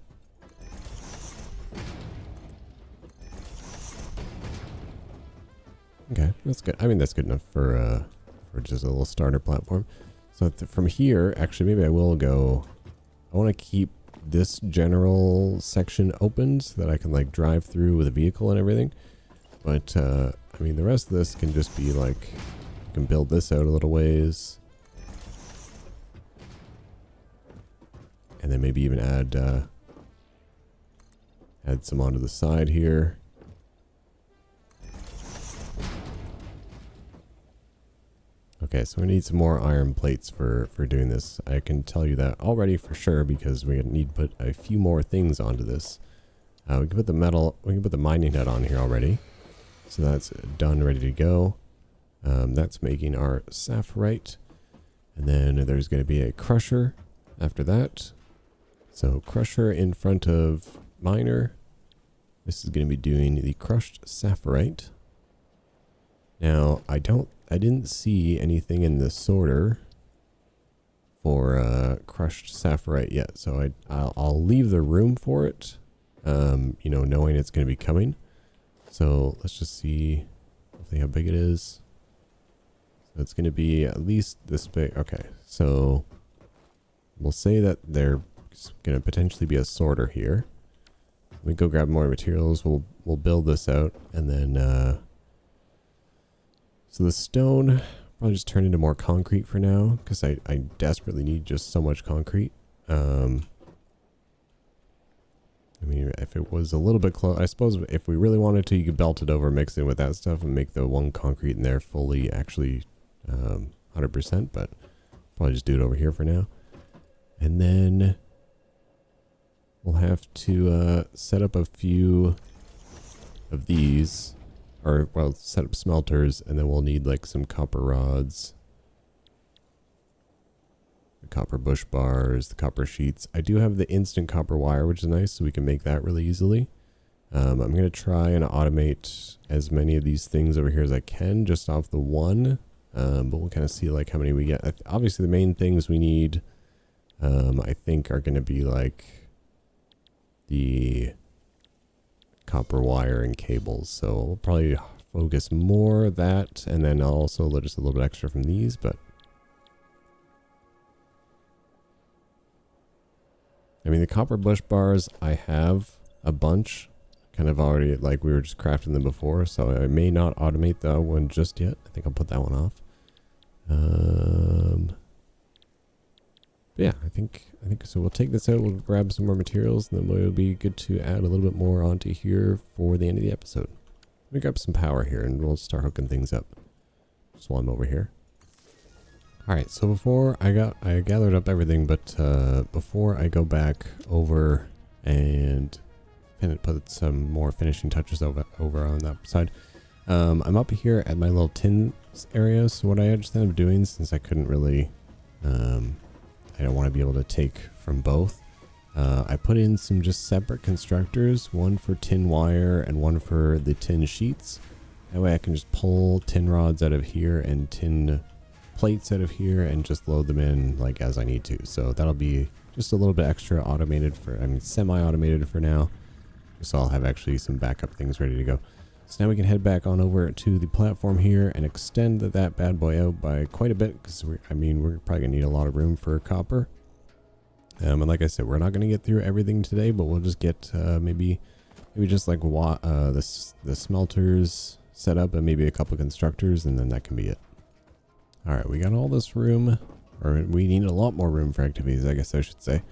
Okay, that's good. I mean, that's good enough for just a little starter platform. So from here, actually, maybe I will go. I want to keep this general section open so that I can like drive through with a vehicle and everything. But I mean, the rest of this can just be like, you can build this out a little ways, and then maybe even add some onto the side here. Okay, so we need some more iron plates for doing this. I can tell you that already for sure because we need to put a few more things onto this. We can put the mining head on here already. So that's done, ready to go. That's making our sapphirite. And then there's going to be a crusher after that. So crusher in front of miner. This is going to be doing the crushed sapphirite. Now, I didn't see anything in the sorter for crushed sapphirite yet, so I'll leave the room for it, you know, knowing it's going to be coming. So let's just see how big it is. So it's going to be at least this big. Okay, so we'll say that there's going to potentially be a sorter here. Let me go grab more materials. We'll build this out, and then so the stone probably just turn into more concrete for now, because I desperately need just so much concrete. I mean, if it was a little bit close, I suppose if we really wanted to, you could belt it over, mix it with that stuff, and make the one concrete in there fully actually 100%, but probably just do it over here for now. And then we'll have to set up a few of these. Or, well, set up smelters, and then we'll need, like, some copper rods. The copper bush bars, the copper sheets. I do have the instant copper wire, which is nice, so we can make that really easily. I'm going to try and automate as many of these things over here as I can, just off the one. But we'll kind of see, like, how many we get. Obviously, the main things we need, I think, are going to be, like, the copper wire and cables, so we'll probably focus more of that, and then also just a little bit extra from these. But I mean, the copper bush bars, I have a bunch. Kind of already, like we were just crafting them before, so I may not automate that one just yet. I think I'll put that one off. But yeah, I think so. We'll take this out, we'll grab some more materials, and then we'll be good to add a little bit more onto here for the end of the episode. Let me grab some power here, and we'll start hooking things up. Just while I'm over here. Alright, so before I gathered up everything, but before I go back over and put some more finishing touches over on that side, I'm up here at my little tin area. So what I just ended up doing, since I couldn't really, I don't want to be able to take from both, I put in some just separate constructors, one for tin wire and one for the tin sheets. That way I can just pull tin rods out of here and tin plates out of here and just load them in like as I need to. So that'll be just a little bit extra automated semi-automated for now. So I'll have actually some backup things ready to go. So now we can head back on over to the platform here and extend that bad boy out by quite a bit, because we're probably gonna need a lot of room for copper. And like I said, we're not gonna get through everything today, but we'll just get maybe just like the smelters set up and maybe a couple constructors, and then that can be it. All right, we got all this room, or we need a lot more room for activities, I guess I should say.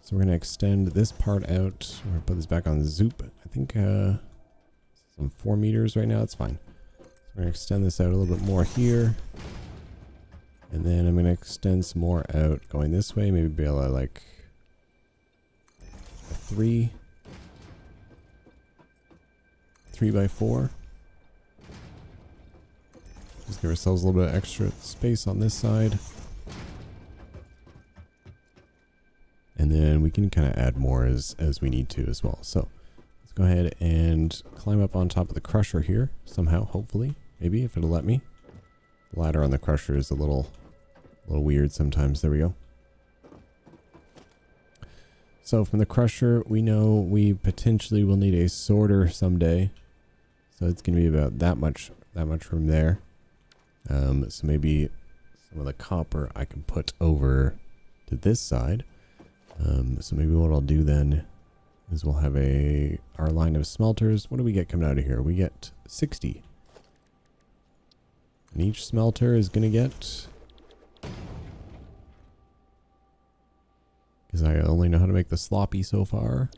So we're gonna extend this part out. We're gonna put this back on Zoop. I think some 4 meters right now. It's fine. So we're gonna extend this out a little bit more here, and then I'm gonna extend some more out going this way. Maybe be able to like a 3 by 4. Just give ourselves a little bit of extra space on this side. And then we can kind of add more as we need to as well. So let's go ahead and climb up on top of the crusher here somehow, hopefully, maybe if it'll let me. The ladder on the crusher is a little weird sometimes. There we go. So from the crusher, we know we potentially will need a sorter someday. So it's going to be about that much room there. So maybe some of the copper I can put over to this side. So maybe what I'll do then is we'll have our line of smelters. What do we get coming out of here? We get 60. And each smelter is going to get, because I only know how to make the sloppy so far,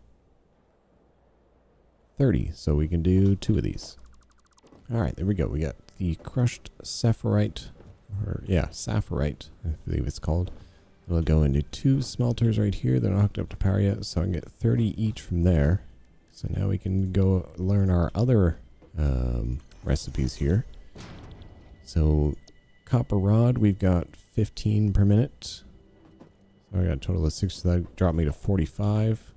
30. So we can do 2 of these. All right, there we go. We got the crushed saphirite, saphirite, I believe it's called. It'll go into 2 smelters right here. They're not hooked up to power yet, so I can get 30 each from there. So now we can go learn our other recipes here. So copper rod, we've got 15 per minute. So I got a total of 6, so that dropped me to 45.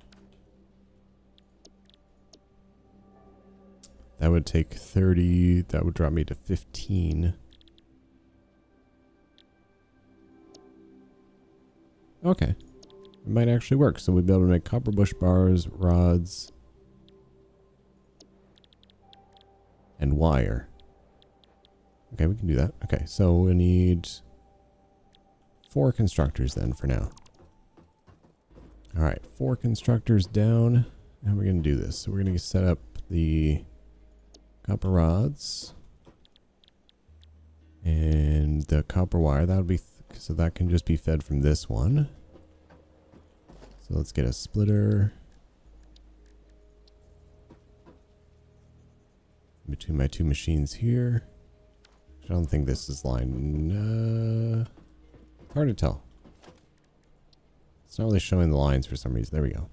That would take 30, that would drop me to 15. Okay. It might actually work. So we'd be able to make copper bush bars, rods, and wire. Okay, we can do that. Okay, so we need 4 constructors then for now. Alright, 4 constructors down. How are we going to do this? So we're going to set up the copper rods and the copper wire. That would be so that can just be fed from this one. So let's get a splitter between my 2 machines here. I don't think this is lined. Hard to tell. It's not really showing the lines for some reason. There we go.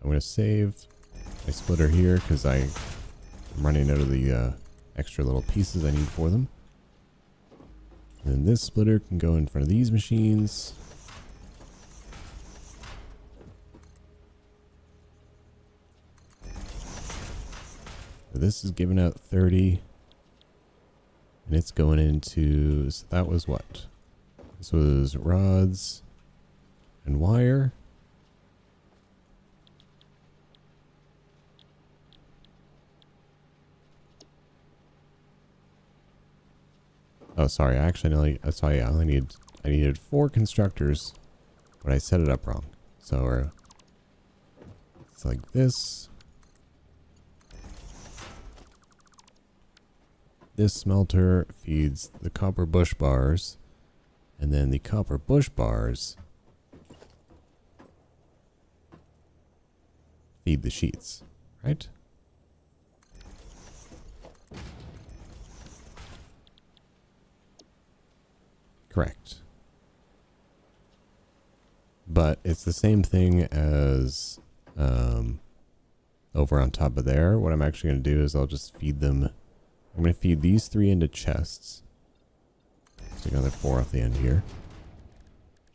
I'm going to save my splitter here because I'm running out of the extra little pieces I need for them. And then this splitter can go in front of these machines. So this is giving out 30. And it's going into, so that was what? This was rods and wire. Oh, sorry. I only need I needed 4 constructors, but I set it up wrong. So it's like this. This smelter feeds the copper bush bars, and then the copper bush bars feed the sheets, right? Correct. But it's the same thing as over on top of there. What I'm actually going to do is I'll just feed them. I'm going to feed these 3 into chests. Take another 4 off the end here.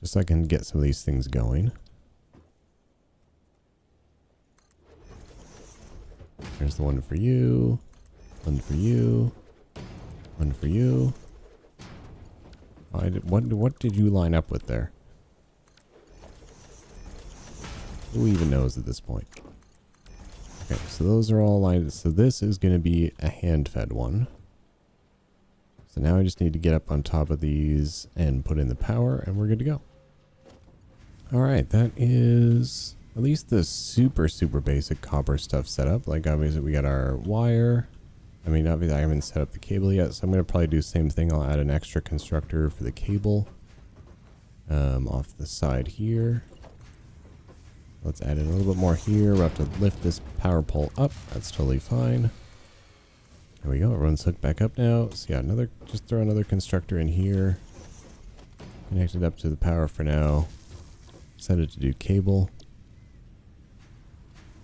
Just so I can get some of these things going. There's the one for you. One for you. One for you. What did you line up with there? Who even knows at this point? Okay, so those are all lined. So this is going to be a hand-fed one. So now I just need to get up on top of these and put in the power, and we're good to go. All right, that is at least the super basic copper stuff set up. Like obviously we got our wire. I mean, obviously I haven't set up the cable yet, so I'm going to probably do the same thing. I'll add an extra constructor for the cable off the side here. Let's add in a little bit more here. We'll have to lift this power pole up. That's totally fine. There we go. Everyone's hooked back up now. So yeah, just throw another constructor in here. Connect it up to the power for now. Set it to do cable.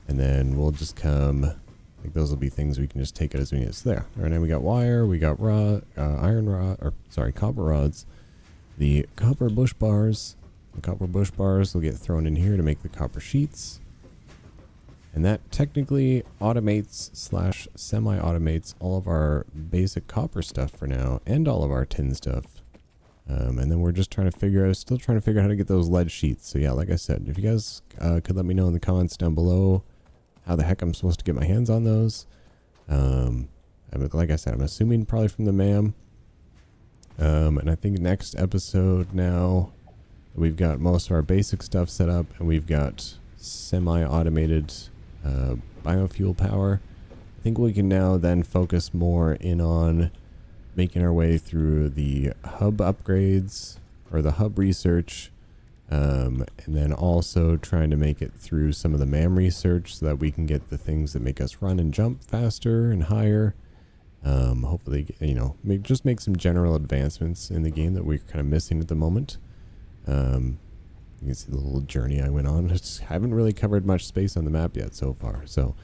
And then we'll just come, like those will be things we can just take it as we need it. So there. All right, now we got wire, we got copper rods. The copper bush bars. The copper bush bars will get thrown in here to make the copper sheets. And that technically automates / semi-automates all of our basic copper stuff for now and all of our tin stuff. And then we're just still trying to figure out how to get those lead sheets. So yeah, like I said, if you guys could let me know in the comments down below how the heck I'm supposed to get my hands on those. Like I said, I'm assuming probably from the MAM. And I think next episode now, we've got most of our basic stuff set up, and we've got semi-automated biofuel power. I think we can now then focus more in on making our way through the hub upgrades or the hub research, and then also trying to make it through some of the MAM research so that we can get the things that make us run and jump faster and higher. Hopefully, just make some general advancements in the game that we're kind of missing at the moment. You can see the little journey I went on. I haven't really covered much space on the map yet so far. So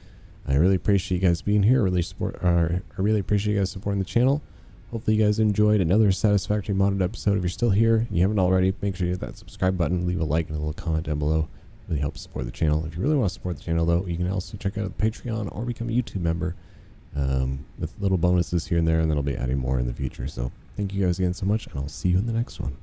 I really appreciate you guys being here. I really appreciate you guys supporting the channel. Hopefully you guys enjoyed another Satisfactory modded episode. If you're still here and you haven't already, make sure you hit that subscribe button, leave a like and a little comment down below. It really helps support the channel. If you really want to support the channel though, you can also check out the Patreon or become a YouTube member with little bonuses here and there, and then I'll be adding more in the future. So thank you guys again so much, and I'll see you in the next one.